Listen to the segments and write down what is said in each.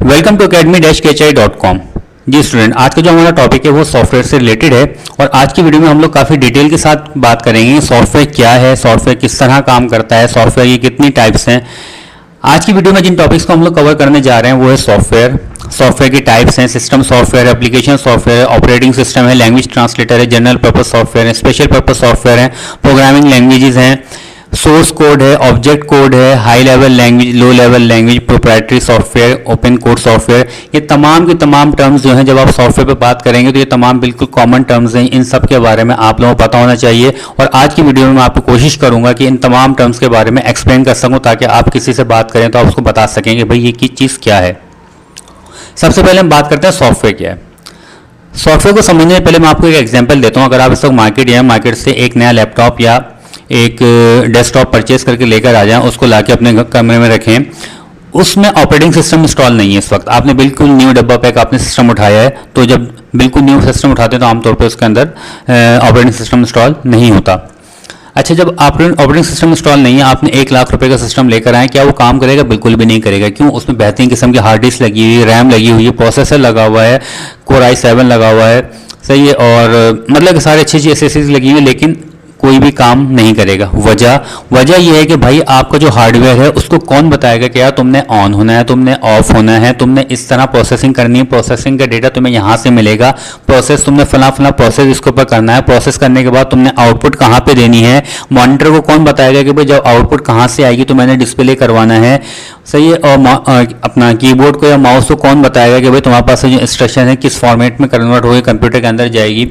Welcome to academy-kchi.com। Ji student, आज का जो हमारा टॉपिक है वो सॉफ्टवेयर से रिलेटेड है और आज की वीडियो में हम लोग काफ़ी डिटेल के साथ बात करेंगे सॉफ्टवेयर क्या है, सॉफ्टवेयर किस तरह काम करता है, सॉफ्टवेयर की कितनी टाइप्स हैं। आज की वीडियो में जिन टॉपिक्स को हम लोग कवर करने जा रहे हैं वो है सॉफ्टवेयर की टाइप्स हैं, system software, application software, operating system है, लैंग्वेज ट्रांसलेटर है, जनरल पर्पज सॉफ्टवेयर है, स्पेशल पर्पज सॉफ्टवेयर है, प्रोग्रामिंग लैंग्वेजेस हैं, सोर्स कोड है, ऑब्जेक्ट कोड है, high level language, low level language, proprietary software, open code software. ये तमाम के तमाम टर्म्स जो हैं जब आप सॉफ्टवेयर पे बात करेंगे तो ये तमाम बिल्कुल कॉमन टर्म्स हैं। इन सब के बारे में आप लोगों को पता होना चाहिए और आज की वीडियो में मैं आपको कोशिश करूंगा कि इन तमाम टर्म्स के बारे में एक्सप्लेन कर सकूं ताकि आप किसी से बात करें तो आप उसको बता सकें कि भाई ये की चीज़ क्या है। सबसे पहले हम बात करते हैं सॉफ्टवेयर क्या है। सॉफ्टवेयर को समझने से पहले मैं आपको एक एग्जाम्पल देता हूँ। अगर आप इस वक्त मार्केट से एक नया लैपटॉप या एक डेस्कटॉप परचेज करके लेकर आ जाएं, उसको लाके अपने कमरे में रखें, उसमें ऑपरेटिंग सिस्टम इंस्टॉल नहीं है। इस वक्त आपने बिल्कुल न्यू डब्बा पैक आपने सिस्टम उठाया है, तो जब बिल्कुल न्यू सिस्टम उठाते हैं तो आमतौर पर उसके अंदर ऑपरेटिंग सिस्टम इंस्टॉल नहीं होता। अच्छा, जब ऑपरेटिंग सिस्टम इंस्टॉल नहीं है, आपने 1 लाख रुपए का सिस्टम लेकर आए, क्या वो काम करेगा? बिल्कुल भी नहीं करेगा। क्यों? उसमें बेहतरीन किस्म की हार्ड डिस्क लगी हुई है, रैम लगी हुई है, प्रोसेसर लगा हुआ है, कोर i7 लगा हुआ है, सही है, और मतलब सारे अच्छी अच्छी एसेसरीज लगी हुई है, लेकिन कोई भी काम नहीं करेगा। वजह यह है कि भाई आपका जो हार्डवेयर है उसको कौन बताएगा कि यार तुमने ऑन होना है, तुमने ऑफ होना है, तुमने इस तरह प्रोसेसिंग करनी है, प्रोसेसिंग का डेटा तुम्हें यहाँ से मिलेगा, प्रोसेस तुमने फला प्रोसेस इसके ऊपर करना है, प्रोसेस करने के बाद तुमने आउटपुट कहाँ पे देनी है, मॉनिटर को कौन बताएगा कि भाई जब आउटपुट कहाँ से आएगी तो मैंने डिस्प्ले करवाना है, सही है, और अपना कीबोर्ड को या माउस को कौन बताएगा कि भाई तुम्हारे पास जो इंस्ट्रक्शन है किस फॉर्मेट में कन्वर्ट होकर कंप्यूटर के अंदर जाएगी।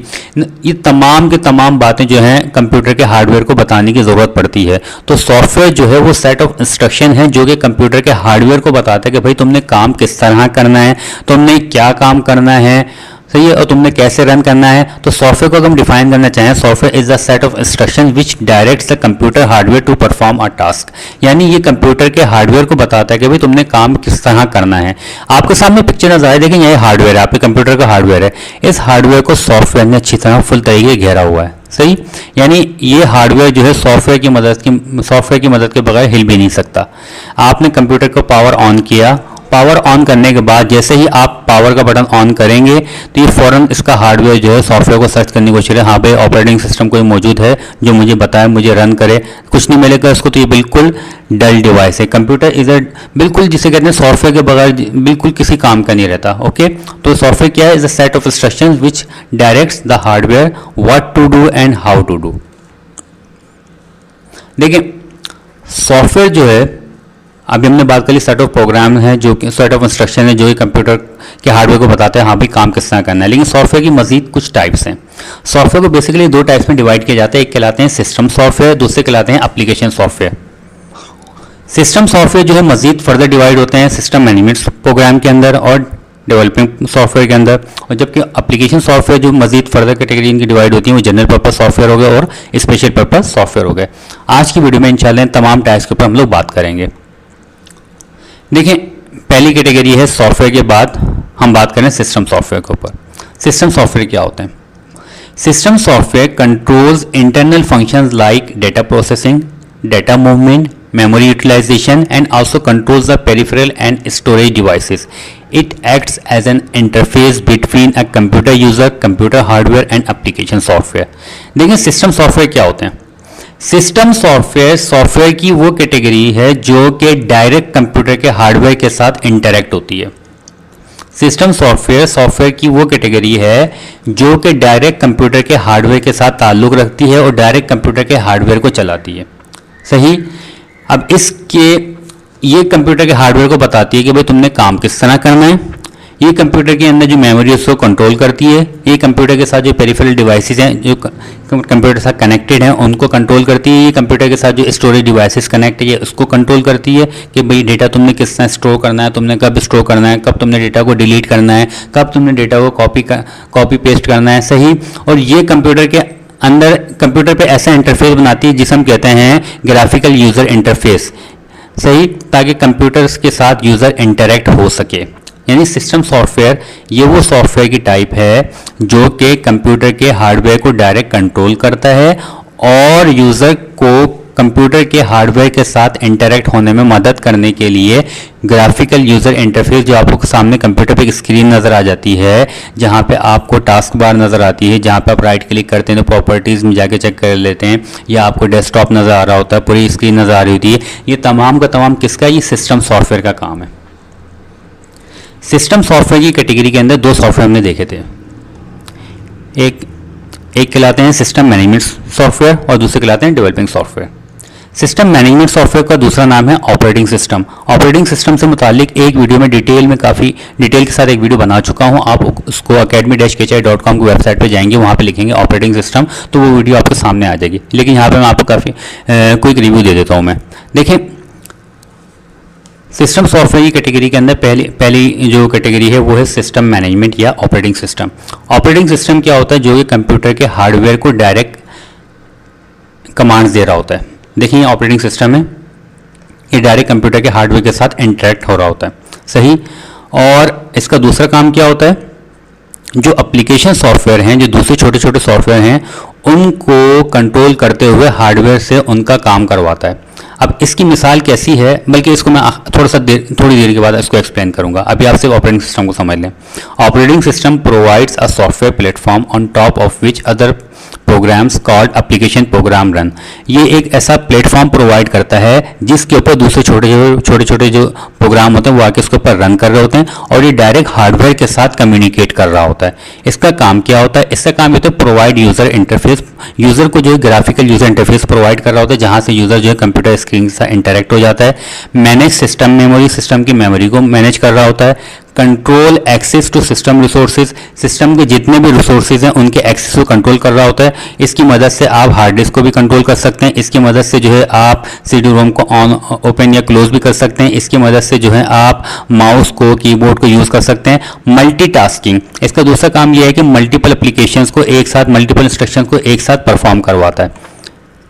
ये तमाम के तमाम बातें जो हैं कंप्यूटर के हार्डवेयर को बताने की ज़रूरत पड़ती है। तो सॉफ्टवेयर जो है वो सेट ऑफ इंस्ट्रक्शन है जो कि कंप्यूटर के हार्डवेयर को बताता है कि भाई तुमने काम किस तरह करना है, तुमने क्या काम करना है, सही है, और तुमने कैसे रन करना है। तो सॉफ्टवेयर को अगर हम डिफाइन करना चाहें, software is the set of instruction which directs the computer hardware to perform a task. यानी ये कंप्यूटर के हार्डवेयर को बताता है कि भाई तुमने काम किस तरह करना है। आपके सामने पिक्चर नजर आए, देखें, ये हार्डवेयर है, आपके कंप्यूटर का हार्डवेयर है। इस हार्डवेयर को सॉफ्टवेयर ने अच्छी तरह फुल तरीके से घेरा हुआ है, सही। यानी ये हार्डवेयर जो है सॉफ्टवेयर की मदद के बगैर हिल भी नहीं सकता। आपने कंप्यूटर को पावर ऑन किया, पावर ऑन करने के बाद जैसे ही आप पावर का बटन ऑन करेंगे तो ये फौरन इसका हार्डवेयर जो है सॉफ्टवेयर को सर्च करने की कोशिश करें, हाँ भाई ऑपरेटिंग सिस्टम कोई मौजूद है जो मुझे बताए, मुझे रन करे। कुछ नहीं मिलेगा इसको, तो ये बिल्कुल डल डिवाइस है। कंप्यूटर इज अ बिल्कुल जिसे कहते हैं सॉफ्टवेयर के बगैर बिल्कुल किसी काम का नहीं रहता। ओके, तो सॉफ्टवेयर क्या है? Is a set of instructions which directs the hardware what to do and how to do. देखिए, सॉफ्टवेयर जो है, अभी हमने बात करी सेट ऑफ प्रोग्राम है, जो कि सेट ऑफ इंस्ट्रक्शन है जो कि कंप्यूटर के हार्डवेयर को बताते हैं हाँ भी काम किस तरह करना है। लेकिन सॉफ्टवेयर की मजीद कुछ टाइप्स हैं। सॉफ्टवेयर को बेसिकली 2 टाइप्स में डिवाइड किया जाता है। एक कहलाते हैं सिस्टम सॉफ्टवेयर, दूसरे कहलाते हैं एप्लीकेशन सॉफ्टवेयर। सिस्टम सॉफ्टवेयर जो है मजीद फर्दर डिवाइड होते हैं सिस्टम मैनेजमेंट प्रोग्राम के अंदर और डेवलपिंग सॉफ्टवेयर के अंदर, और जबकि एप्लीकेशन सॉफ्टवेयर जो मजीद फर्दर कैटेगरी इनकी डिवाइड होती है वो जनरल पर्पज सॉफ्टवेयर हो गए और स्पेशल पर्पज सॉफ्टवेयर हो गए। आज की वीडियो में इंशाल्लाह तमाम टाइप्स के ऊपर हम लोग बात करेंगे। देखिए, पहली कैटेगरी है सॉफ्टवेयर के बाद हम बात करें सिस्टम सॉफ्टवेयर के ऊपर। सिस्टम सॉफ्टवेयर क्या होते हैं? System software controls internal functions like data processing, data movement, memory utilization and also controls the peripheral and storage devices. It acts as an interface between a computer user, computer hardware and application software. देखिए, system software क्या होते हैं? System software की वो category है जो कि direct computer के हार्डवेयर के साथ इंटरेक्ट होती है। सिस्टम सॉफ्टवेयर की वो कैटेगरी है जो कि डायरेक्ट कंप्यूटर के हार्डवेयर के साथ ताल्लुक रखती है और डायरेक्ट कंप्यूटर के हार्डवेयर को चलाती है, सही। अब ये कंप्यूटर के हार्डवेयर को बताती है कि भाई तुमने काम किस तरह करना है। ये कंप्यूटर के अंदर जो मेमोरी है उसको कंट्रोल करती है। ये कंप्यूटर के साथ जो पेरिफेरल डिवाइसेस हैं जो कंप्यूटर के साथ कनेक्टेड हैं उनको कंट्रोल करती है। ये कंप्यूटर के साथ जो स्टोरेज डिवाइसेस कनेक्ट है उसको कंट्रोल करती है कि भाई डेटा तुमने किस तरह स्टोर करना है, तुमने कब स्टोर करना है, कब तुमने डेटा को डिलीट करना है, कब तुमने डेटा को कॉपी पेस्ट करना है, सही। और ये कंप्यूटर पे ऐसा इंटरफेस बनाती है जिसे हम कहते हैं ग्राफिकल यूज़र इंटरफेस, सही, ताकि कंप्यूटर्स के साथ यूज़र इंटरेक्ट हो सके। यानी सिस्टम सॉफ्टवेयर ये वो सॉफ्टवेयर की टाइप है जो कि कंप्यूटर के हार्डवेयर को डायरेक्ट कंट्रोल करता है और यूज़र को कंप्यूटर के हार्डवेयर के साथ इंटरेक्ट होने में मदद करने के लिए ग्राफिकल यूज़र इंटरफेस, जो आपको सामने कंप्यूटर पे एक स्क्रीन नज़र आ जाती है, जहाँ पे आपको टास्क बार नज़र आती है, जहाँ पे आप राइट क्लिक करते हैं तो प्रॉपर्टीज़ में जाके चेक कर लेते हैं, या आपको डेस्कटॉप नज़र आ रहा होता है, पूरी स्क्रीन नज़र आ रही होती है। ये तमाम का तमाम किसका, ये सिस्टम सॉफ्टवेयर का काम है। सिस्टम सॉफ्टवेयर की कैटेगरी के अंदर दो सॉफ्टवेयर हमने देखे थे, एक कहलाते हैं सिस्टम मैनेजमेंट सॉफ्टवेयर और दूसरे कहलाते हैं developing software. System management software का दूसरा नाम है ऑपरेटिंग सिस्टम। ऑपरेटिंग सिस्टम से मुतालिक एक वीडियो में काफ़ी डिटेल के साथ एक वीडियो बना चुका हूं। आप उसको academy-kchi.com की वेबसाइट पे जाएंगे, वहां पे लिखेंगे ऑपरेटिंग सिस्टम, तो वो वीडियो आपके सामने आ जाएगी। लेकिन यहाँ पे मैं आपको काफ़ी क्विक रिव्यू दे देता हूँ मैं। देखें, सिस्टम सॉफ्टवेयर की कैटेगरी के अंदर पहली जो कैटेगरी है वो है सिस्टम मैनेजमेंट या ऑपरेटिंग सिस्टम। ऑपरेटिंग सिस्टम क्या होता है, जो कि कंप्यूटर के हार्डवेयर को डायरेक्ट कमांड्स दे रहा होता है। देखिए, ऑपरेटिंग सिस्टम है, ये डायरेक्ट कंप्यूटर के हार्डवेयर के साथ इंटरेक्ट हो रहा होता है, सही। और इसका दूसरा काम क्या होता है, जो एप्लीकेशन सॉफ्टवेयर हैं, जो दूसरे छोटे छोटे सॉफ्टवेयर हैं, उनको कंट्रोल करते हुए हार्डवेयर से उनका काम करवाता है। अब इसकी मिसाल कैसी है, बल्कि इसको मैं थोड़ी देर के बाद इसको एक्सप्लेन करूंगा। अभी आप सिर्फ ऑपरेटिंग सिस्टम को समझ लें। Operating system provides a software platform on top of which other programs called application program run. ये एक ऐसा प्लेटफॉर्म प्रोवाइड करता है जिसके ऊपर दूसरे छोटे छोटे जो प्रोग्राम होते हैं वो आके उसके ऊपर रन कर रहे होते हैं, और ये डायरेक्ट हार्डवेयर के साथ कम्युनिकेट कर रहा होता है। इसका काम क्या होता है, इसका काम ये तो प्रोवाइड यूजर इंटरफेस, यूजर को जो है ग्राफिकल यूजर इंटरफेस प्रोवाइड कर रहा होता है, जहां से यूजर जो है कंप्यूटर स्क्रीन से इंटरेक्ट हो जाता है। मैनेज सिस्टम मेमोरी, सिस्टम की मेमोरी को मैनेज कर रहा होता है। Control access to system resources, system के जितने भी रिसोर्सेज हैं उनके एक्सेस को कंट्रोल कर रहा होता है। इसकी मदद से आप हार्ड डिस्क को भी कंट्रोल कर सकते हैं। इसकी मदद से जो है आप सीडी रोम को ऑन ओपन या क्लोज भी कर सकते हैं। इसकी मदद से जो है आप माउस को, कीबोर्ड को यूज कर सकते हैं। मल्टीटास्किंग, इसका दूसरा काम यह है कि मल्टीपल एप्लीकेशंस को एक साथ, मल्टीपल इंस्ट्रक्शंस को एक साथ परफॉर्म करवाता है,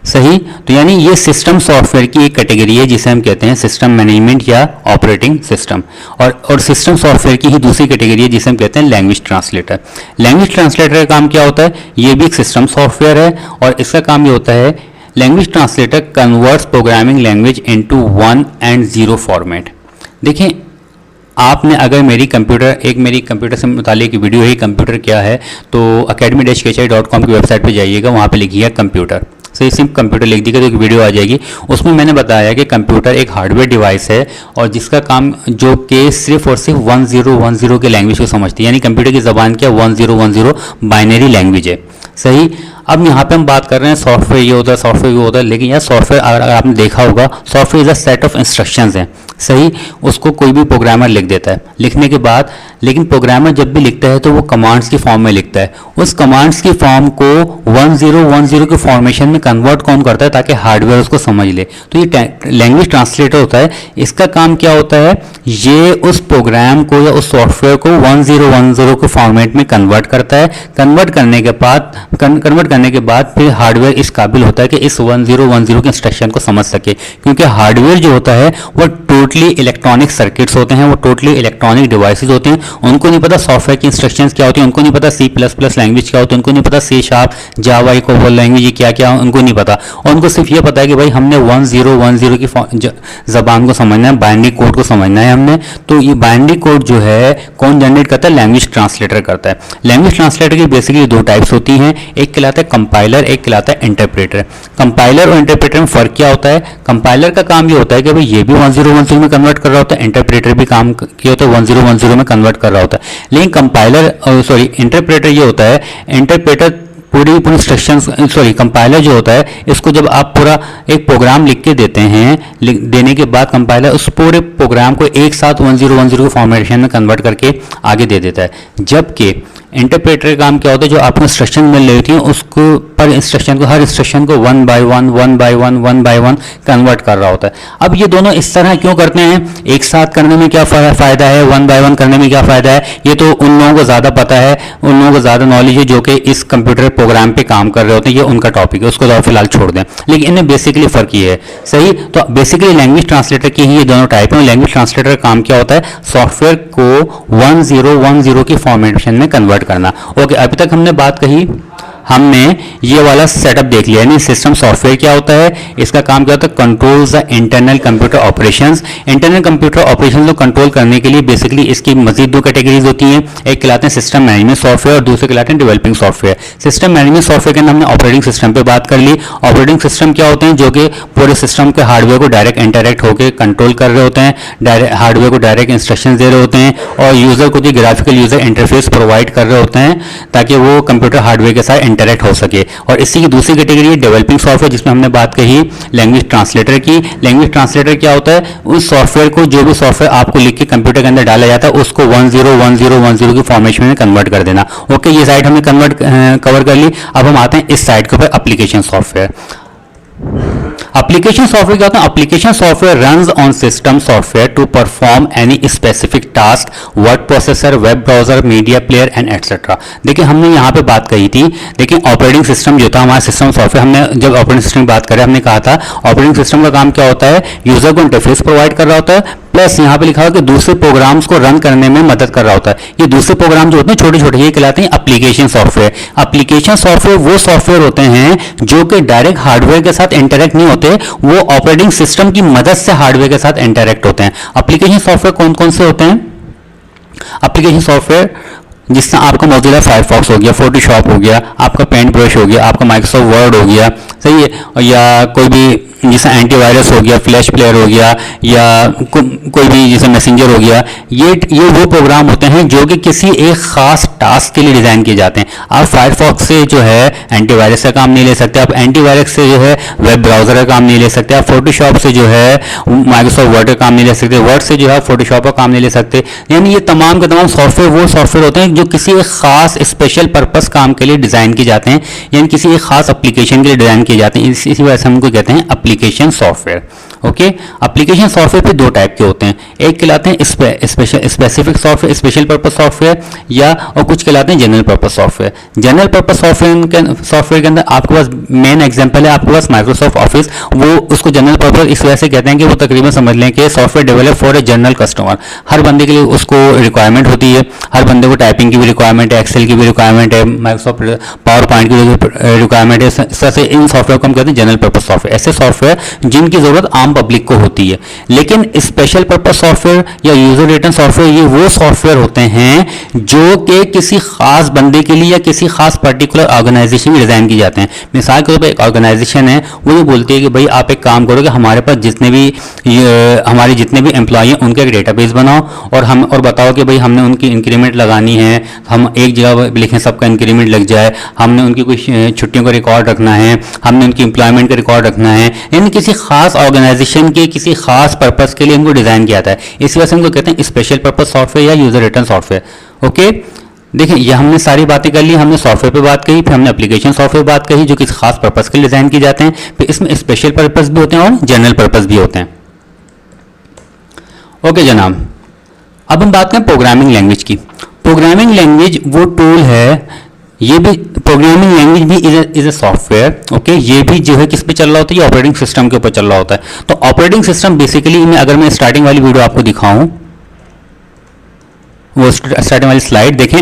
सही। तो यानी ये सिस्टम सॉफ्टवेयर की एक कैटेगरी है जिसे हम कहते हैं सिस्टम मैनेजमेंट या ऑपरेटिंग सिस्टम। और सिस्टम सॉफ्टवेयर की ही दूसरी कैटेगरी है जिसे हम कहते हैं लैंग्वेज ट्रांसलेटर। लैंग्वेज ट्रांसलेटर का काम क्या होता है, ये भी एक सिस्टम सॉफ्टवेयर है, और इसका काम ये होता है, language translator converts programming language into 1 and 0 format. देखें, आपने अगर मेरी कंप्यूटर से मुतालिक वीडियो है कंप्यूटर क्या है, तो academy-kchi.com की वेबसाइट पे जाइएगा, वहाँ पे लिखिएगा कंप्यूटर, सही, सिर्फ कंप्यूटर लिख दीजिएगा तो एक वीडियो आ जाएगी। उसमें मैंने बताया कि कंप्यूटर एक हार्डवेयर डिवाइस है और जिसका काम जो कि सिर्फ और सिर्फ 1010 के लैंग्वेज को समझती है, यानी कंप्यूटर की ज़बान क्या 1010 बाइनरी लैंग्वेज है, सही। अब यहाँ पे हम बात कर रहे हैं सॉफ्टवेयर ये होता है, सॉफ्टवेयर ये होता है, लेकिन यह सॉफ्टवेयर अगर आपने देखा होगा, software is a set of instructions हैं, सही। उसको कोई भी प्रोग्रामर लिख देता है, लिखने के बाद, लेकिन प्रोग्रामर जब भी लिखता है तो वो कमांड्स की फॉर्म में लिखता है। उस कमांड्स की फॉर्म को 1010 के फॉर्मेशन में कन्वर्ट कौन करता है ताकि हार्डवेयर उसको समझ ले, तो ये लैंग्वेज ट्रांसलेटर होता है। इसका काम क्या होता है, ये उस प्रोग्राम को या उस सॉफ्टवेयर को 1010 के फॉर्मेट में कन्वर्ट करता है। कन्वर्ट करने के बाद फिर हार्डवेयर इस काबिल होता है कि इस 1010 के इंस्ट्रक्शन को समझ सके, क्योंकि हार्डवेयर जो होता है वो टोटली इलेक्ट्रॉनिक सर्किट्स होते हैं, वो टोटली इलेक्ट्रॉनिक डिवाइसेस होते हैं। उनको नहीं पता सॉफ्टवेयर की इंस्ट्रक्शंस क्या होती हैं, उनको नहीं पता C++ लैंग्वेज क्या होती है, उनको नहीं पता C#, जावा, कोबोल लैंग्वेज क्या क्या, उनको नहीं पता। और उनको सिर्फ ये पता है कि भाई हमने 1010 की जबान को समझना है, बाइनरी कोड को समझना है हमने। तो ये बाइनरी कोड जो है कौन जनरेट करता है, लैंग्वेज ट्रांसलेटर करता है। लैंग्वेज ट्रांसलेटर की बेसिकली दो टाइप्स होती हैं, एक कहलाता है कंपाइलर, एक कहलाता है इंटरप्रेटर। कंपाइलर और इंटरप्रेटर में फर्क क्या होता है, कंपाइलर का काम ये होता है कि भाई ये भी 1010 में कन्वर्ट कर रहा होता है, इंटरप्रेटर भी काम किया होता है 1010 में कन्वर्ट कर रहा होता है। लेकिन इंटरप्रेटर ये होता है, इंटरप्रेटर पूरी इंस्ट्रक्शंस, कंपाइलर जो होता है, इसको जब आप पूरा एक प्रोग्राम लिख के देते हैं, देने के बाद कंपाइलर उस पूरे प्रोग्राम को एक साथ 1010 के फॉर्मेशन में कन्वर्ट करके आगे दे देता है। जबकि इंटरप्रेटर का काम क्या होता है, जो आपको इंस्ट्रक्शन मिल रही थी उसको पर इंस्ट्रक्शन को, हर इंस्ट्रक्शन को 1 by 1 कन्वर्ट कर रहा होता है। अब ये दोनों इस तरह क्यों करते हैं, एक साथ करने में क्या फ़ायदा है, 1 by 1 करने में क्या फ़ायदा है, ये तो उन लोगों को ज़्यादा पता है, उन लोगों को ज़्यादा नॉलेज है जो कि इस कंप्यूटर प्रोग्राम पे काम कर रहे होते हैं, ये उनका टॉपिक है, उसको तो फिलहाल छोड़ दें। लेकिन इनमें बेसिकली फ़र्क ये है, सही। तो बेसिकली लैंग्वेज ट्रांसलेटर की ही ये दोनों टाइप हैं। लैंग्वेज ट्रांसलेटर का काम क्या होता है, सॉफ्टवेयर को 1010 की फॉर्मेशन में कन्वर्ट करना। ओके, अभी तक हमने बात कही हमने ये वाला सेटअप देख लिया। यानी सिस्टम सॉफ्टवेयर क्या होता है, इसका काम क्या होता है, controls the internal computer operations. Internal computer operations को कंट्रोल करने के लिए बेसिकली इसकी मजीद दो कैटेगरीज होती हैं, एक कहलाते हैं सिस्टम मैनेजमेंट सॉफ्टवेयर और दूसरे कहलाते हैं developing software. System management software के अंदर हमने ऑपरेटिंग सिस्टम पे बात कर ली। ऑपरेटिंग सिस्टम क्या होते हैं, जो कि पूरे सिस्टम के हार्डवेयर को डायरेक्ट इंटरैक्ट होकर कंट्रोल कर रहे होते हैं, डायरेक्ट हार्डवेयर को डायरेक्ट इंस्ट्रक्शन दे रहे होते हैं और यूजर को ग्राफिकल यूजर इंटरफेस प्रोवाइड कर रहे होते हैं ताकि वो कंप्यूटर हार्डवेयर के साथ इंटरैक्ट हो सके। और इसी की दूसरी कैटेगरी है डेवलपिंग सॉफ्टवेयर, जिसमें हमने बात कही लैंग्वेज ट्रांसलेटर की। लैंग्वेज ट्रांसलेटर क्या होता है, उस सॉफ्टवेयर को, जो भी सॉफ्टवेयर आपको लिख के कंप्यूटर के अंदर डाला जाता है उसको 101010 की फॉर्मेशन में कन्वर्ट कर देना। ओके, ये साइड हमने कवर कर ली। अब हम आते हैं इस साइड के ऊपर, एप्लीकेशन सॉफ्टवेयर। एप्लीकेशन सॉफ्टवेयर क्या होता है, application software runs on system software to perform any specific task, word processor, web browser, media player and etcetera. देखिए हमने यहाँ पे बात कही थी, देखिए ऑपरेटिंग सिस्टम जो था हमारा सिस्टम सॉफ्टवेयर, हमने जब ऑपरेटिंग सिस्टम की बात करें हमने कहा था ऑपरेटिंग सिस्टम का काम क्या होता है, यूजर को इंटरफेस प्रोवाइड कर रहा होता है, प्लस यहाँ पे लिखा हुआ कि दूसरे प्रोग्राम्स को रन करने में मदद कर रहा होता है। ये दूसरे प्रोग्राम जो होते हैं छोटे छोटे, ये कहलाते हैं एप्लीकेशन सॉफ्टवेयर। एप्लीकेशन सॉफ्टवेयर वो सॉफ्टवेयर होते हैं जो कि डायरेक्ट हार्डवेयर के साथ इंटरैक्ट नहीं होते, वो ऑपरेटिंग सिस्टम की मदद से हार्डवेयर के साथ इंटरैक्ट होते हैं। एप्लीकेशन सॉफ्टवेयर कौन कौन से होते हैं, एप्लीकेशन सॉफ्टवेयर जिससे आपका मौजूदा फायरफॉक्स हो गया, फोटोशॉप हो गया, आपका पेंट ब्रश हो गया, आपका माइक्रोसॉफ्ट वर्ड हो गया, सही है, या कोई भी जैसे एंटीवायरस हो गया, फ्लैश प्लेयर हो गया, या कोई भी जैसे मैसेंजर हो गया। ये वो प्रोग्राम होते हैं जो कि किसी एक खास टास्क के लिए डिजाइन किए जाते हैं। आप फायरफॉक्स से जो है एंटीवायरस का काम नहीं ले सकते, आप एंटीवायरस से जो है वेब ब्राउजर का काम नहीं ले सकते, आप फोटोशॉप से जो है माइक्रोसॉफ्ट वर्ड का काम नहीं ले सकते, वर्ड से जो है फोटोशॉप का काम नहीं ले सकते। यानी ये तमाम के तमाम सॉफ्टवेयर वो सॉफ्टवेयर होते हैं जो किसी एक खास स्पेशल पर्पस काम के लिए डिजाइन किए जाते हैं, यानी किसी एक खास एप्लीकेशन के लिए डिजाइन किए जाते हैं। इसी वजह से हम उनको कहते हैं application software. Okay, application software पे दो टाइप के होते हैं, एक कहलाते हैं specific software, special purpose software, या और कुछ कहलाते हैं general purpose software. General purpose software के अंदर आपके पास मेन एग्जांपल है आपके पास माइक्रोसॉफ्ट ऑफिस, वो उसको जनरल पर्पस इस वजह से कहते हैं कि वो तकरीबन समझ लें कि software develop for a general customer. हर बंदे के लिए उसको रिक्वायरमेंट होती है, हर बंदे को टाइपिंग की भी रिक्वायरमेंट है, एक्सेल की भी रिक्वायरमेंट है, माइक्रोसॉफ्ट पावर पॉइंट की भी रिक्वायरमेंट है। इस तरह से इन सॉफ्टवेयर को हम कहते हैं जनरल पर्पस सॉफ्टवेयर, ऐसे सॉफ्टवेयर जिनकी जरूरत आम पब्लिक को होती है। लेकिन स्पेशल पर्पस सॉफ्टवेयर या यूजर रिटर्न सॉफ्टवेयर ये वो सॉफ्टवेयर होते हैं जो कि किसी खास बंदे के लिए या किसी खास पर्टिकुलर ऑर्गेनाइजेशन में डिजाइन किए जाते हैं। मिसाल के तौर पर एक ऑर्गेनाइजेशन है, वो ये बोलती है कि भाई आप एक काम करो कि हमारे पास हमारे जितने भी एम्प्लॉय हैं उनका एक डेटाबेस बनाओ और बताओ कि भाई हमने उनकी इंक्रीमेंट लगानी है, हम एक जगह लिखें सबका इंक्रीमेंट लग जाए, हमने उनकी कुछ छुट्टियों का रिकॉर्ड रखना है, हमने उनकी एम्प्लॉयमेंट का रिकॉर्ड रखना है। यानी किसी खास ऑर्गेनाइजेशन के किसी खास पर्पस के लिए इनको डिजाइन किया जाता है, इस वजह से इनको कहते हैं स्पेशल पर्पस सॉफ्टवेयर या यूजर रिटर्न सॉफ्टवेयर। ओके, देखिए ये हमने सारी बातें कर ली, हमने सॉफ्टवेयर पे बात कही, फिर हमने एप्लीकेशन सॉफ्टवेयर बात कही जो किसी खास पर्पस के लिए डिजाइन किए जाते हैं, फिर इसमें स्पेशल पर्पस भी होते हैं और जनरल पर्पस भी होते हैं। ओके जनाब, अब हम बात करें प्रोग्रामिंग लैंग्वेज की। प्रोग्रामिंग लैंग्वेज वो टूल है, ये भी प्रोग्रामिंग लैंग्वेज भी इज ए सॉफ्टवेयर। ओके, ये भी जो है किस पे चल रहा होता है, ये ऑपरेटिंग सिस्टम के ऊपर चल रहा होता है। तो ऑपरेटिंग सिस्टम बेसिकली अगर मैं स्टार्टिंग वाली वीडियो आपको दिखाऊं, वो स्टार्टिंग वाली स्लाइड देखें,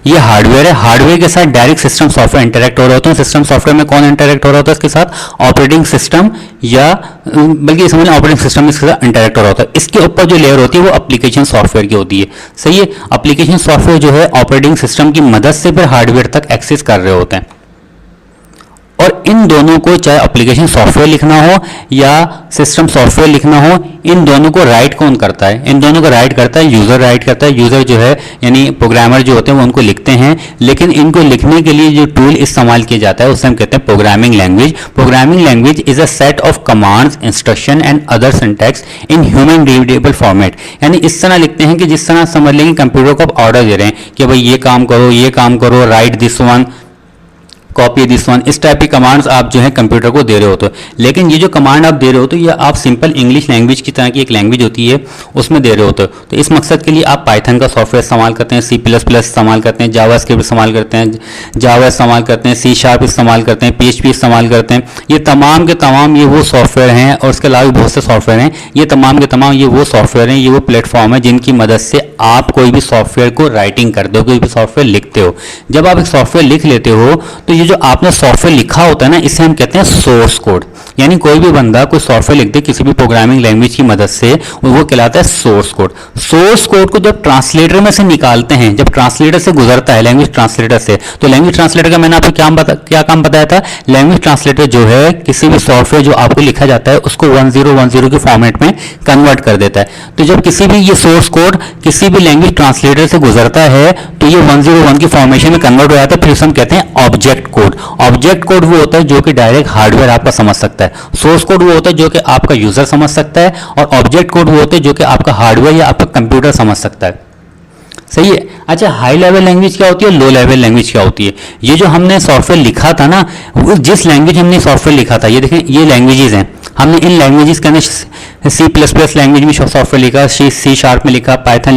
ये हार्डवेयर है, हार्डवेयर के साथ डायरेक्ट सिस्टम सॉफ्टवेयर इंटरैक्ट हो रहे होते हैं। सिस्टम सॉफ्टवेयर में कौन इंटरैक्ट हो रहा होता है इसके साथ, ऑपरेटिंग सिस्टम, या बल्कि समझ ऑपरेटिंग सिस्टम इसके साथ इंटरैक्ट हो रहा होता है। इसके ऊपर जो लेयर होती है वो एप्लीकेशन सॉफ्टवेयर की होती है, सही है। एप्लीकेशन सॉफ्टवेयर जो है ऑपरेटिंग सिस्टम की मदद से फिर हार्डवेयर तक एक्सेस कर रहे होते हैं। और इन दोनों को, चाहे एप्लीकेशन सॉफ्टवेयर लिखना हो या सिस्टम सॉफ्टवेयर लिखना हो, इन दोनों को राइट कौन करता है, इन दोनों को राइट करता है यूजर, राइट करता है यूजर जो है, यानी प्रोग्रामर जो होते हैं वो उनको लिखते हैं। लेकिन इनको लिखने के लिए जो टूल इस्तेमाल किया जाता है उसे हम कहते हैं programming language. Programming language is a set of commands, instruction and other syntax in human readable format. यानी इस तरह लिखते हैं कि जिस तरह समझ लेंगे कंप्यूटर को आप ऑर्डर दे रहे हैं कि भाई ये काम करो, right this one, copy this one, इस टाइप की कमांड्स आप जो है कंप्यूटर को दे रहे होते हो। लेकिन ये जो कमांड आप दे रहे हो तो ये आप सिंपल इंग्लिश लैंग्वेज की तरह की एक लैंग्वेज होती है उसमें दे रहे होते हो। तो इस मकसद के लिए आप पाइथन का सॉफ्टवेयर इस्तेमाल करते हैं, C++ इस्तेमाल करते हैं, जावास्क्रिप्ट इस्तेमाल करते हैं, जावा इस्तेमाल करते हैं, C# इस्तेमाल करते हैं, PHP इस्तेमाल करते हैं। ये तमाम के तमाम ये वो सॉफ्टवेयर हैं, और इसके अलावा बहुत से सॉफ्टवेयर हैं। ये तमाम के तमाम ये वो सॉफ्टवेयर हैं, ये वो प्लेटफॉर्म है जिनकी मदद से आप कोई भी सॉफ्टवेयर को राइटिंग करते हो, कोई भी सॉफ्टवेयर लिखते हो। जब आप एक सॉफ्टवेयर लिख लेते हो तो ये जो आपने सॉफ्टवेयर लिखा होता है ना, इसे हम कहते हैं सोर्स कोड। यानी कोई भी बंदा कोई सॉफ्टवेयर लिख दे किसी भी प्रोग्रामिंग लैंग्वेज की मदद से, वो कहलाता है सोर्स कोड। सोर्स कोड को जब ट्रांसलेटर में से निकालते हैं, जब ट्रांसलेटर से गुजरता है, लैंग्वेज ट्रांसलेटर से, तो लैंग्वेज ट्रांसलेटर का मैंने आपको क्या काम बताया था। लैंग्वेज ट्रांसलेटर जो है किसी भी सॉफ्टवेयर जो आपको लिखा जाता है उसको 1010 के फॉर्मेट में कन्वर्ट कर देता है। तो जब किसी भी ये सोर्स कोड किसी भी लैंग्वेज ट्रांसलेटर से गुजरता है तो ये 101 की फॉर्मेशन में कन्वर्ट हो जाता है, फिर उसे हम कहते हैं ऑब्जेक्ट कोड। ऑब्जेक्ट कोड वो होता है जो कि डायरेक्ट हार्डवेयर आपका समझ सकता है, सोर्स कोड वो होता है जो कि आपका यूजर समझ सकता है, और ऑब्जेक्ट कोड वो होते हैं जो कि आपका हार्डवेयर या आपका कंप्यूटर समझ सकता है। सही है। अच्छा, हाई लेवल लैंग्वेज क्या होती है, लो लेवल लैंग्वेज क्या होती है। ये जो हमने सॉफ्टवेयर लिखा था ना, वो जिस लैंग्वेज हमने सॉफ्टवेयर लिखा था, ये देखें ये लैंग्वेजेस हैं, हमने इन लैंग्वेजेस के अंदर C++ लैंग्वेज में सॉफ्टवेयर लिखा, C# में लिखा, पाइथन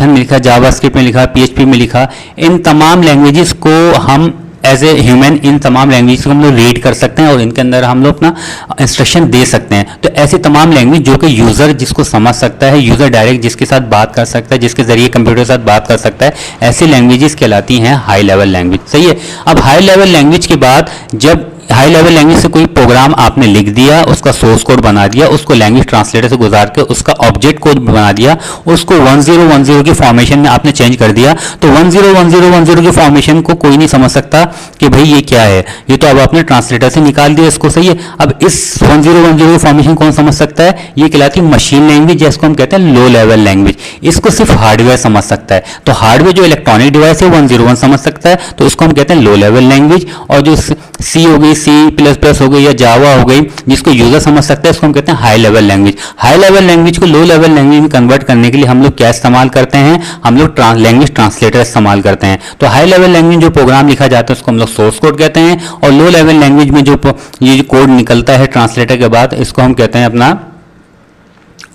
में लिखा, जावास्क्रिप्ट में लिखा, PHP में लिखा। इन तमाम लैंग्वेजेस को हम एज ए ह्यूमन इन तमाम लैंग्वेज को हम लोग रीड कर सकते हैं और इनके अंदर हम लोग अपना इंस्ट्रक्शन दे सकते हैं। तो ऐसी तमाम लैंग्वेज जो कि यूज़र जिसको समझ सकता है, यूज़र डायरेक्ट जिसके साथ बात कर सकता है, जिसके जरिए कंप्यूटर के साथ बात कर सकता है, ऐसी लैंग्वेजेस कहलाती हैं हाई लेवल लैंग्वेज। सही है। अब हाई लेवल लैंग्वेज के बाद जब हाई लेवल लैंग्वेज से कोई प्रोग्राम आपने लिख दिया, उसका सोर्स कोड बना दिया, उसको लैंग्वेज ट्रांसलेटर से गुजार के उसका ऑब्जेक्ट कोड बना दिया, उसको 1010 की फॉर्मेशन में आपने चेंज कर दिया, तो 1010 की फॉर्मेशन को कोई नहीं समझ सकता कि भाई ये क्या है, ये तो अब आपने ट्रांसलेटर से निकाल दिया इसको। सही है। अब इस 1010 की फॉर्मेशन कौन समझ सकता है, ये कहलाती है मशीन लैंग्वेज, जिसको हम कहते हैं लो लेवल लैंग्वेज। इसको सिर्फ हार्डवेयर समझ सकता है। तो हार्डवेयर जो इलेक्ट्रॉनिक डिवाइस है 101 समझ सकता है, तो उसको हम कहते हैं लो लेवल लैंग्वेज। और जो C हो गई, C++ हो गई या जावा हो गई, जिसको यूजर समझ सकता है, इसको हम कहते हैं high level language. High level language को लो लेवल लैंग्वेज में कन्वर्ट करने के लिए हम लोग क्या इस्तेमाल करते हैं, हम लोग लैंग्वेज ट्रांसलेटर इस्तेमाल करते हैं। तो हाई लेवल लैंग्वेज जो प्रोग्राम लिखा जाता है उसको हम लोग सोर्स कोड कहते हैं, और लो लेवल लैंग्वेज में जो ये कोड निकलता है ट्रांसलेटर के बाद, इसको हम कहते हैं अपना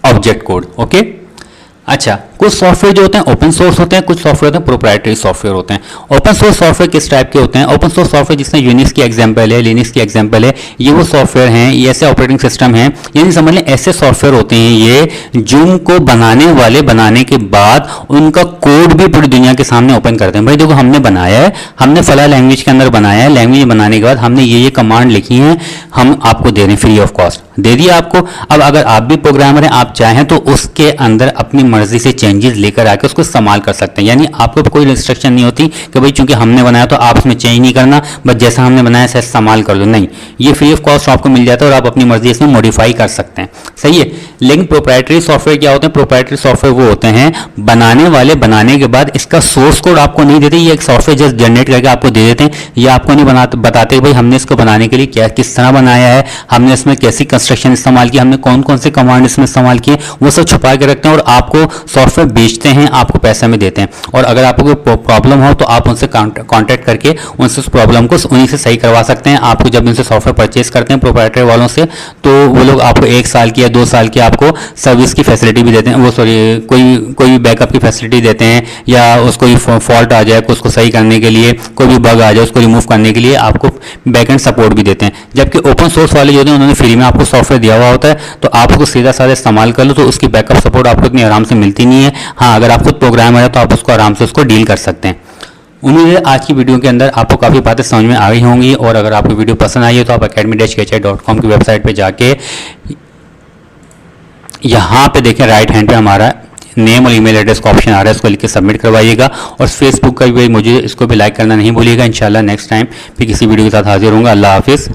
ऑब्जेक्ट कोड। ओके। अच्छा, कुछ सॉफ्टवेयर जो होते हैं ओपन सोर्स होते हैं, कुछ सॉफ्टवेयर होते हैं प्रोप्राइटरी सॉफ्टवेयर होते हैं। ओपन सोर्स सॉफ्टवेयर किस टाइप के होते हैं, ओपन सोर्स सॉफ्टवेयर जिसमें यूनिक्स की एग्जांपल है, लिनक्स की एग्जांपल है, ये वो सॉफ्टवेयर हैं, ये ऐसे ऑपरेटिंग सिस्टम हैं, यानी समझ लें ऐसे सॉफ्टवेयर होते हैं ये जिनको बनाने वाले बनाने के बाद उनका कोड भी पूरी दुनिया के सामने ओपन करते हैं। भाई देखो हमने बनाया है, हमने फला लैंग्वेज के अंदर बनाया है, लैंग्वेज बनाने के बाद हमने ये कमांड लिखी है, हम आपको दे रहे हैं फ्री ऑफ कॉस्ट, दे दिया आपको। अब अगर आप भी प्रोग्रामर हैं, आप चाहें तो उसके अंदर अपनी मर्जी से चेंजेस लेकर आके उसको इस्तेमाल कर सकते हैं। यानी आपको कोई रिस्ट्रिक्शन नहीं होती कि भाई चूंकि हमने बनाया तो आप उसमें चेंज नहीं करना, बस जैसा हमने बनाया ऐसा इस्तेमाल कर लो, नहीं, ये फ्री ऑफ कॉस्ट आपको मिल जाता है और आप अपनी मर्जी इसमें मॉडिफाई कर सकते हैं। सही है। लेकिन प्रोप्राइटरी सॉफ्टवेयर क्या होते हैं, प्रोप्राइटरी सॉफ्टवेयर वो होते हैं बनाने वाले बनाने के बाद इसका सोर्स कोड आपको नहीं देते, ये एक सॉफ्टवेयर जस्ट जनरेट करके आपको दे देते हैं, ये आपको नहीं बताते भाई हमने इसको बनाने के लिए क्या किस तरह बनाया है, हमने इसमें कैसी कंस्ट्रक्शन इस्तेमाल की, हमने कौन कौन से कमांड इसमें इस्तेमाल किए, वो सब छुपा के रखते हैं और आपको सॉफ्टवेयर बेचते हैं, आपको पैसे में देते हैं। और अगर आपको कोई प्रॉब्लम हो तो आप उनसे कांटेक्ट करके उनसे उस प्रॉब्लम को उन्हीं से सही करवा सकते हैं। आपको जब उनसे सॉफ्टवेयर परचेज करते हैं प्रोप्राइटरी वालों से, तो वो लोग आपको 1 साल की या 2 साल की आपको सर्विस की फैसिलिटी भी देते हैं, वो सॉरी कोई बैकअप की फैसिलिटी देते हैं, या उसको फॉल्ट आ जाए उसको सही करने के लिए, कोई भी बग आ जाए उसको रिमूव करने के लिए आपको बैकएंड सपोर्ट भी देते हैं। जबकि ओपन सोर्स वाले जो होते हैं उन्होंने फ्री में आपको सॉफ्टवेयर दिया हुआ होता है, तो आप उसको सीधा साधा इस्तेमाल कर लो, तो उसकी बैकअप सपोर्ट आपको इतनी आराम से मिलती नहीं है। हाँ, अगर आप खुद प्रोग्रामर है तो आप उसको आराम से उसको डील कर सकते हैं। उम्मीद है आज की वीडियो के अंदर आपको काफ़ी बातें समझ में आ गई होंगी, और अगर आपको वीडियो पसंद आई है तो आप academy-kchi.com की वेबसाइट पे जाके यहाँ पे देखें राइट हैंड पे हमारा नेम और ईमेल एड्रेस का ऑप्शन आ रहा है, इसको लिख के सबमिट करवाइएगा। और फेसबुक का भी मुझे इसको भी लाइक करना नहीं भूलिएगा। इंशाल्लाह नेक्स्ट टाइम फिर किसी वीडियो के साथ हाजिर होऊंगा। अल्लाह हाफिज़।